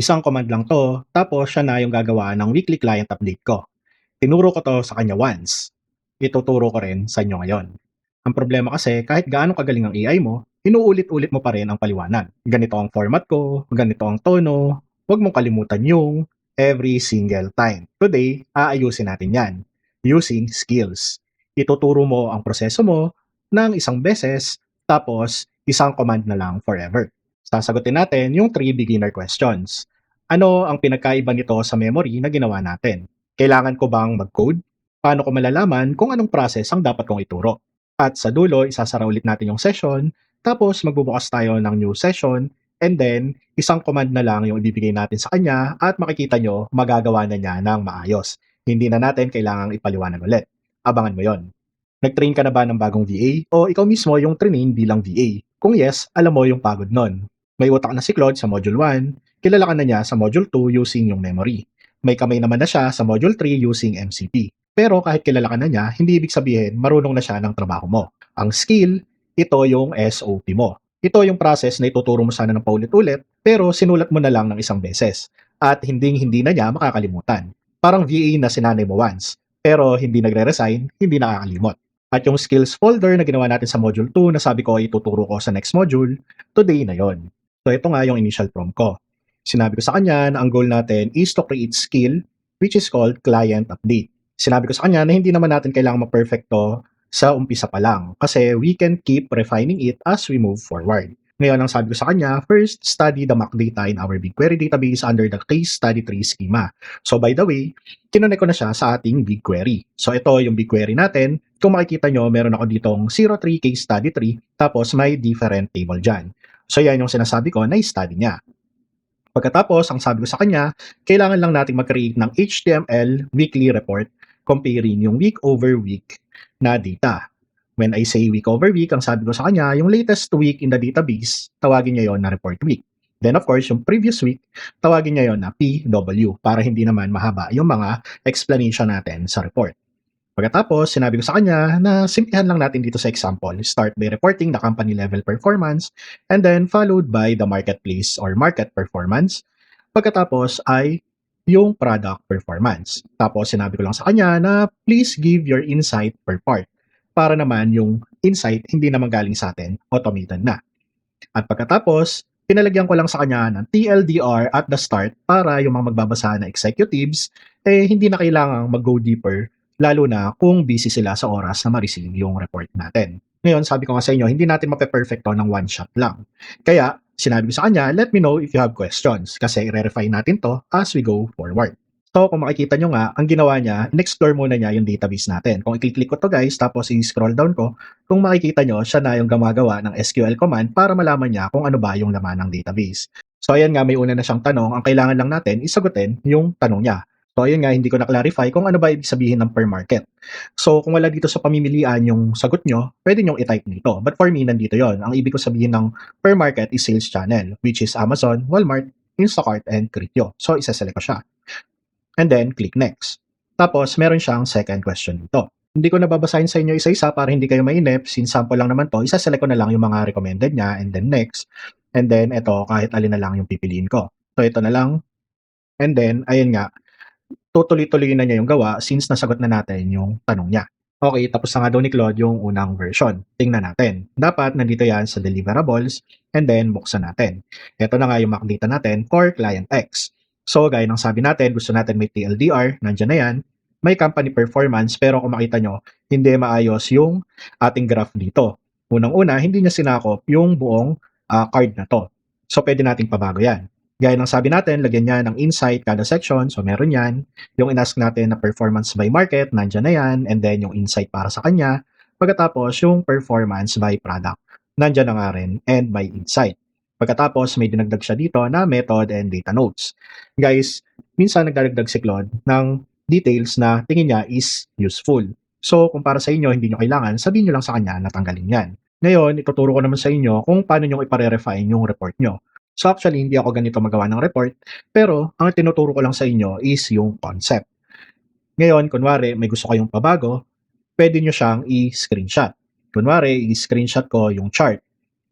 Isang command lang 'to, tapos siya na yung gagawa ng weekly client update ko. Tinuro ko 'to sa kanya once. Ituturo ko rin sa inyo ngayon. Ang problema kasi kahit gaano kagaling ang AI mo, inuulit-ulit mo pa rin ang paliwanag. Ganito ang format ko, ganito ang tono, huwag mong kalimutan yung every single time. Today, aayusin natin yan using skills. Ituturo mo ang proseso mo ng isang beses, tapos isang command na lang forever. Sasagutin natin yung 3 beginner questions. Ano ang pinagkaiba nito sa memory na ginawa natin? Kailangan ko bang mag-code? Paano ko malalaman kung anong process ang dapat kong ituro? At sa dulo, isasara ulit natin yung session, tapos magbubukas tayo ng new session, and then isang command na lang yung ibibigay natin sa kanya at makikita nyo, magagawa na niya ng maayos. Hindi na natin kailangang ipaliwanag ulit. Abangan mo yon. Nag-train ka na ba ng bagong VA o ikaw mismo yung train bilang VA? Kung yes, alam mo yung pagod nun. May utak na si Claude sa Module 1, kilala ka na niya sa Module 2 using yung memory. May kamay naman na siya sa Module 3 using MCP. Pero kahit kilala ka na niya, hindi ibig sabihin marunong na siya ng trabaho mo. Ang skill, ito yung SOP mo. Ito yung process na ituturo mo sana ng paulit-ulit, pero sinulat mo na lang ng isang beses. At hindi na niya makakalimutan. Parang VA na sinanay mo once, pero hindi nagre-resign, hindi nakakalimot. At yung skills folder na ginawa natin sa module 2 na sabi ko ay ituturo ko sa next module, today na yon. So ito nga yung initial prompt ko. Sinabi ko sa kanya na ang goal natin is to create skill which is called client update. Sinabi ko sa kanya na hindi naman natin kailangan ma-perfecto sa umpisa pa lang kasi we can keep refining it as we move forward. Ngayon, ang sabi ko sa kanya, first, study the mock data in our BigQuery database under the case study tree schema. So by the way, kinonect ko na siya sa ating BigQuery. So ito yung BigQuery natin. Kung makikita nyo, meron ako ditong 03 case study tree, tapos may different table dyan. So yan yung sinasabi ko na i-study niya. Pagkatapos, ang sabi ko sa kanya, kailangan lang nating mag-create ng HTML weekly report comparing yung week over week na data. When I say week over week, ang sabi ko sa kanya, yung latest week in the database, tawagin niya yon na report week. Then of course, yung previous week, tawagin niya yon na PW para hindi naman mahaba yung mga explanation natin sa report. Pagkatapos, sinabi ko sa kanya na simplihan lang natin dito sa example. Start by reporting the company level performance and then followed by the marketplace or market performance. Pagkatapos ay yung product performance. Tapos sinabi ko lang sa kanya na please give your insight per part para naman yung insight hindi naman galing sa atin, automated na. At pagkatapos, pinalagyan ko lang sa kanya ng TLDR at the start para yung mga magbabasa na executives, hindi na kailangang mag-go deeper, lalo na kung busy sila sa oras na ma-receive yung report natin. Ngayon, sabi ko nga sa inyo, hindi natin mape-perfecto ng one shot lang. Kaya, sinabi ko sa kanya, let me know if you have questions kasi i-refine natin to as we go forward. So, kung makikita nyo nga, ang ginawa niya, in-explore muna niya yung database natin. Kung i-click ko to guys, tapos i-scroll down ko, kung makikita nyo, siya na yung gumagawa ng SQL command para malaman niya kung ano ba yung laman ng database. So, ayan nga, may una na siyang tanong. Ang kailangan lang natin, isagutin yung tanong niya. So, ayun nga, hindi ko na-clarify kung ano ba ibig sabihin ng per market. So, kung wala dito sa pamimilian yung sagot nyo, pwede nyong i-type dito. But for me, nandito yon. Ang ibig ko sabihin ng per market is sales channel, which is Amazon, Walmart, Instacart, and Criteo. So, isa-select ko siya. And then, click next. Tapos, meron siyang second question dito. Hindi ko nababasahin sa inyo isa-isa para hindi kayo mainip. Since sample lang naman to, isa-select ko na lang yung mga recommended niya and then next. And then, ito, kahit alin na lang yung pipiliin ko. So, ito na lang. And then, ayun nga, tutuloy-tuloy na niya yung gawa since nasagot na natin yung tanong niya. Okay, tapos na nga daw ni Claude yung unang version. Tingnan natin. Dapat nandito yan sa deliverables and then buksan natin. Ito na nga yung mock data natin for client X. So, gaya ng sabi natin, gusto natin may TLDR, nandyan na yan. May company performance, pero kung makita nyo, hindi maayos yung ating graph dito. Unang-una, hindi niya sinakop yung buong card na to. So, pwede nating pabago yan. Gaya ng sabi natin, lagyan niya ng insight kada section. So, meron yan. Yung inask natin na performance by market, nandyan na yan. And then, yung insight para sa kanya. Pagkatapos, yung performance by product, nandyan na nga rin. And by insight. Pagkatapos, may dinagdag siya dito na method and data notes. Guys, minsan nagdadagdag si Claude ng details na tingin niya is useful. So, kung para sa inyo, hindi nyo kailangan, sabihin nyo lang sa kanya na tanggalin yan. Ngayon, ituturo ko naman sa inyo kung paano nyo ipare-refine yung report nyo. So actually, hindi ako ganito magawa ng report, pero ang tinuturo ko lang sa inyo is yung concept. Ngayon, kunwari, may gusto kayong pabago, pwede nyo siyang i-screenshot. Kunwari, i-screenshot ko yung chart.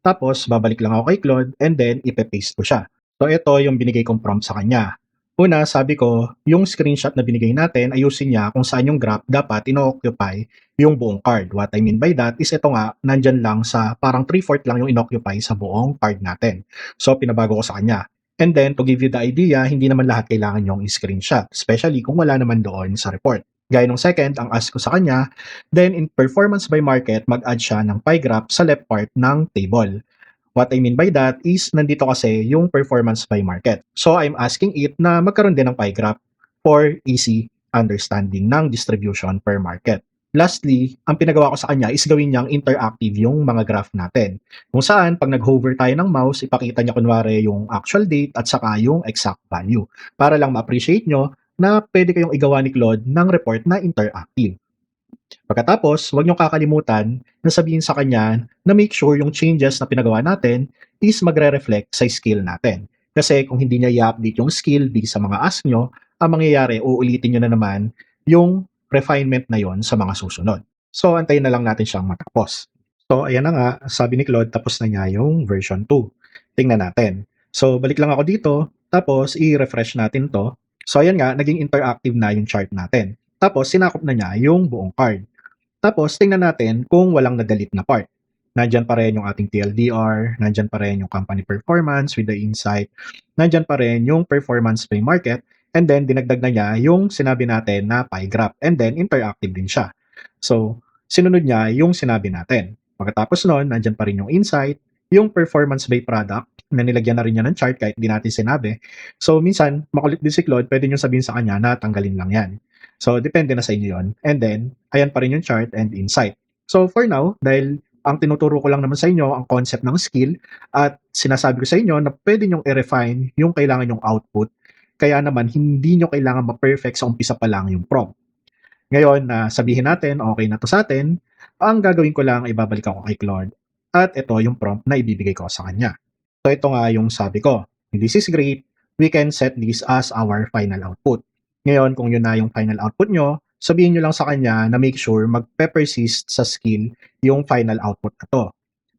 Tapos, babalik lang ako kay Claude and then ipe-paste ko siya. So ito yung binigay kong prompt sa kanya. Una, sabi ko, yung screenshot na binigay natin, ayusin niya kung saan yung graph dapat ino-occupy yung buong card. What I mean by that is ito nga, nandyan lang sa parang 3/4 lang yung inoccupy sa buong card natin. So pinabago ko sa kanya. And then, to give you the idea, hindi naman lahat kailangan yung screenshot, especially kung wala naman doon sa report. Gaya nung second, ang ask ko sa kanya, then in performance by market, mag-add siya ng pie graph sa left part ng table. What I mean by that is nandito kasi yung performance by market. So I'm asking it na magkaroon din ng pie graph for easy understanding ng distribution per market. Lastly, ang pinagawa ko sa kanya is gawin niyang interactive yung mga graph natin. Kung saan, pag nag-hover tayo ng mouse, ipakita niya kunwari yung actual date at saka yung exact value. Para lang ma-appreciate nyo na pwede kayong igawa ni Claude ng report na interactive. Pagkatapos, huwag niyong kakalimutan na sabihin sa kanya na make sure yung changes na pinagawa natin is magre-reflect sa skill natin. Kasi kung hindi niya i-update yung skill di sa mga ask nyo, ang mangyayari, uulitin niyo na naman yung refinement na yon sa mga susunod. So, antayin na lang natin siyang matapos. So, ayan na nga, sabi ni Claude, tapos na niya yung version 2. Tingnan natin. So, balik lang ako dito, tapos i-refresh natin to. So, ayan nga, naging interactive na yung chart natin. Tapos, sinakop na niya yung buong card. Tapos, tingnan natin kung walang na-delete na part. Nandyan pa rin yung ating TLDR, nandyan pa rin yung company performance with the insight, nandyan pa rin yung performance by market, and then dinagdag na niya yung sinabi natin na pie graph, and then interactive din siya. So, sinunod niya yung sinabi natin. Pagkatapos nun, nandyan pa rin yung insight, yung performance by product, na nilagyan na rin niya ng chart kahit di natin sinabi. So, minsan, makulit din si Claude, pwede nyo sabihin sa kanya na tanggalin lang yan. So, depende na sa inyo yun. And then, ayan pa rin yung chart and insight. So, for now, dahil ang tinuturo ko lang naman sa inyo ang concept ng skill at sinasabi ko sa inyo na pwede nyong i-refine yung kailangan nyong output. Kaya naman, hindi nyo kailangan ma-perfect sa umpisa pa lang yung prompt. Ngayon, na sabihin natin, okay na to sa atin, ang gagawin ko lang, ibabalik ako kay Claude. At ito yung prompt na ibibigay ko sa kanya. So, ito nga yung sabi ko. This is great. We can set this as our final output. Ngayon, kung yun na yung final output nyo, sabihin nyo lang sa kanya na make sure magpe-persist sa skill yung final output na to.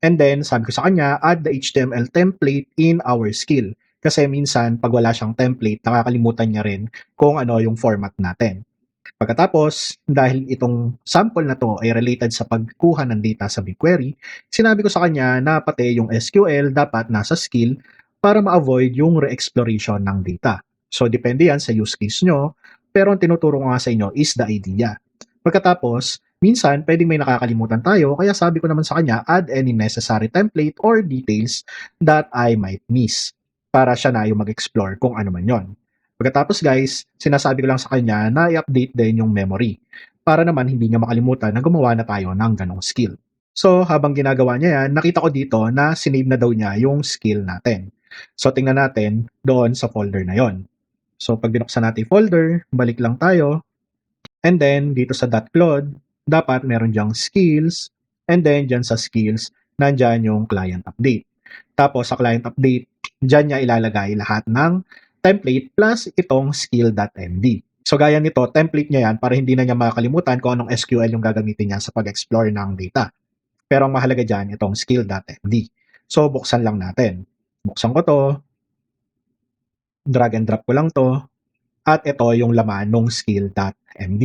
And then, sabi ko sa kanya, add the HTML template in our skill. Kasi minsan, pag wala siyang template, nakakalimutan niya rin kung ano yung format natin. Pagkatapos, dahil itong sample na to ay related sa pagkuha ng data sa BigQuery, sinabi ko sa kanya na pati yung SQL dapat nasa skill para ma-avoid yung re-exploration ng data. So, depende yan sa use case nyo, pero ang tinuturo ko nga sa inyo is the idea. Pagkatapos, minsan, pwedeng may nakakalimutan tayo, kaya sabi ko naman sa kanya, add any necessary template or details that I might miss para siya na yung mag-explore kung ano man yon. Pagkatapos guys, sinasabi ko lang sa kanya na i-update din yung memory para naman hindi niya makalimutan na gumawa na tayo ng ganong skill. So, habang ginagawa niya yan, nakita ko dito na sinave na daw niya yung skill natin. So, tingnan natin doon sa folder na yon. So, pag binuksan natin yung folder, balik lang tayo. And then, dito sa .clod, dapat meron diyang skills. And then, dyan sa skills, nandyan yung client update. Tapos, sa client update, dyan niya ilalagay lahat ng template plus itong skill.md. So gaya nito, template niya yan para hindi na niya makakalimutan kung anong SQL yung gagamitin niya sa pag-explore ng data. Pero ang mahalaga dyan, itong skill.md. So buksan lang natin. Buksan ko to, drag and drop ko lang to, at ito yung laman ng skill.md.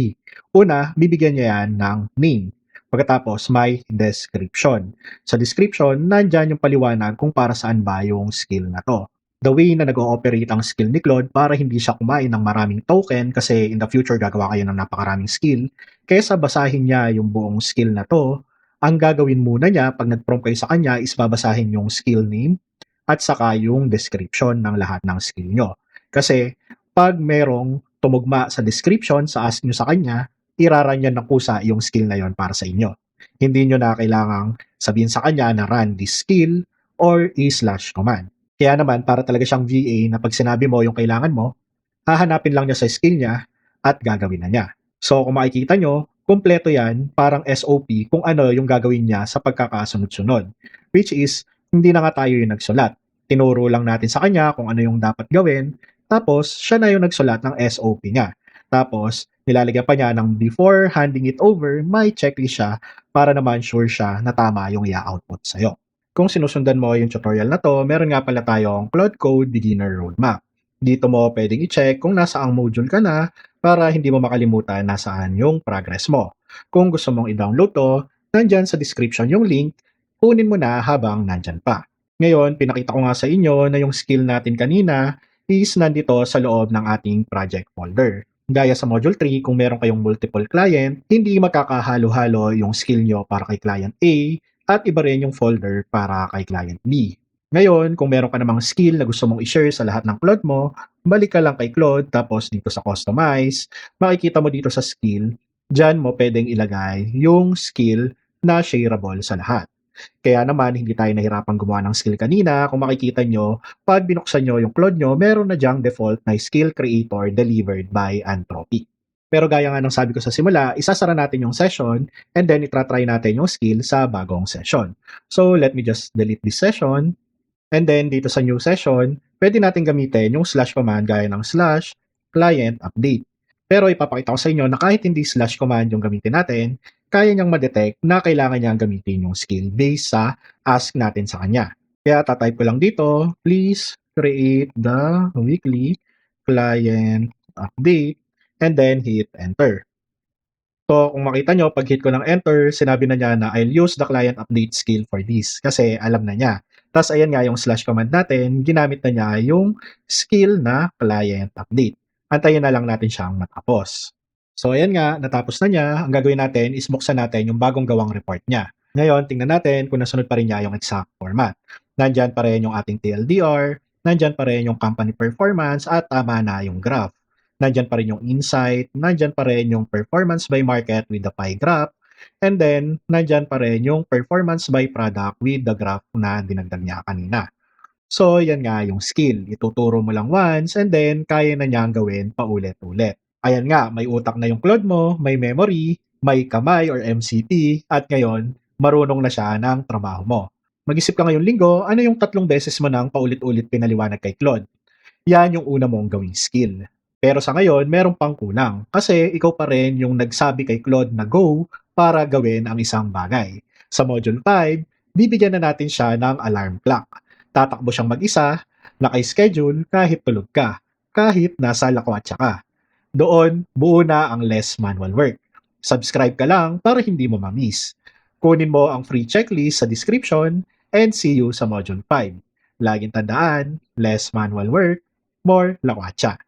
Una, bibigyan niya yan ng name. Pagkatapos, may description. Sa description, nandyan yung paliwanag kung para saan ba yung skill na to. The way na nag-ooperate ang skill ni Claude para hindi siya kumain ng maraming token kasi in the future gagawa kayo ng napakaraming skill. Kaysa basahin niya yung buong skill na to, ang gagawin muna niya pag nag-prompt kayo sa kanya is babasahin yung skill name at saka yung description ng lahat ng skill nyo. Kasi pag merong tumugma sa description sa ask nyo sa kanya, iraran niya ng kusa yung skill na yon para sa inyo. Hindi nyo na kailangang sabihin sa kanya na run this skill or i/command. Kaya naman, para talaga siyang VA na pag sinabi mo yung kailangan mo, hahanapin lang niya sa skill niya at gagawin na niya. So kung makikita nyo, kumpleto yan, parang SOP kung ano yung gagawin niya sa pagkakasunod-sunod. Which is, hindi na nga tayo yung nagsulat. Tinuro lang natin sa kanya kung ano yung dapat gawin, tapos siya na yung nagsulat ng SOP niya. Tapos, nilalagyan pa niya ng before handing it over, may checklist siya para naman sure siya na tama yung i-output sa'yo. Kung sinusundan mo yung tutorial na 'to, meron nga pala tayong Cloud Code Beginner Roadmap. Dito mo pwedeng i-check kung nasaang module ka na para hindi mo makalimutan nasaan yung progress mo. Kung gusto mong i-download 'to, nandyan sa description yung link, kunin mo na habang nandyan pa. Ngayon, pinakita ko nga sa inyo na yung skill natin kanina is nandito sa loob ng ating project folder. Gaya sa Module 3, kung meron kayong multiple client, hindi magkakahalo-halo yung skill nyo para kay client A at iba rin yung folder para kay client B. Ngayon, kung meron ka namang skill na gusto mong i-share sa lahat ng Claude mo, balik ka lang kay Claude tapos dito sa Customize, makikita mo dito sa skill, dyan mo pwedeng ilagay yung skill na shareable sa lahat. Kaya naman, hindi tayo nahirapang gumawa ng skill kanina. Kung makikita nyo, pag binuksan nyo yung Claude nyo, meron na dyang default na skill creator delivered by Anthropic. Pero gaya nga ng sabi ko sa simula, isasara natin yung session and then itratry natin yung skill sa bagong session. So let me just delete this session and then dito sa new session, pwede natin gamitin yung slash command gaya ng slash client update. Pero ipapakita ko sa inyo na kahit hindi slash command yung gamitin natin, kaya niyang ma-detect na kailangan niyang gamitin yung skill based sa ask natin sa kanya. Kaya tatype ko lang dito, please create the weekly client update and then hit enter. So, kung makita nyo, pag hit ko ng enter, sinabi na niya na I'll use the client update skill for this kasi alam na niya. Tapos ayan nga yung slash command natin, ginamit na niya yung skill na client update. Antayin na lang natin siyang matapos. So ayan nga, natapos na niya. Ang gagawin natin is buksan natin yung bagong gawang report niya. Ngayon, tingnan natin kung nasunod pa rin niya yung exact format. Nandyan pa rin yung ating TLDR, nandyan pa rin yung company performance at tama na yung graph. Nandyan pa rin yung insight, nandyan pa rin yung performance by market with the pie graph, and then nandyan pa rin yung performance by product with the graph na dinagdag niya kanina. So, yan nga yung skill. Ituturo mo lang once and then kaya na niyang gawin paulit-ulit. Ayan nga, may utak na yung Claude mo, may memory, may kamay or MCP, at ngayon, marunong na siya ng trabaho mo. Mag-isip ka ngayong linggo, ano yung 3 beses mo nang paulit-ulit pinaliwanag kay Claude? Yan yung una mong gawing skill. Pero sa ngayon, meron pang kulang kasi ikaw pa rin yung nagsabi kay Claude na go para gawin ang isang bagay. Sa Module 5, bibigyan na natin siya ng alarm clock. Tatakbo siyang mag-isa, naka-schedule kahit tulog ka, kahit nasa lakwatsa ka. Doon, buo na ang less manual work. Subscribe ka lang para hindi mo ma-miss. Kunin mo ang free checklist sa description and see you sa Module 5. Laging tandaan, less manual work, more lakwatsa.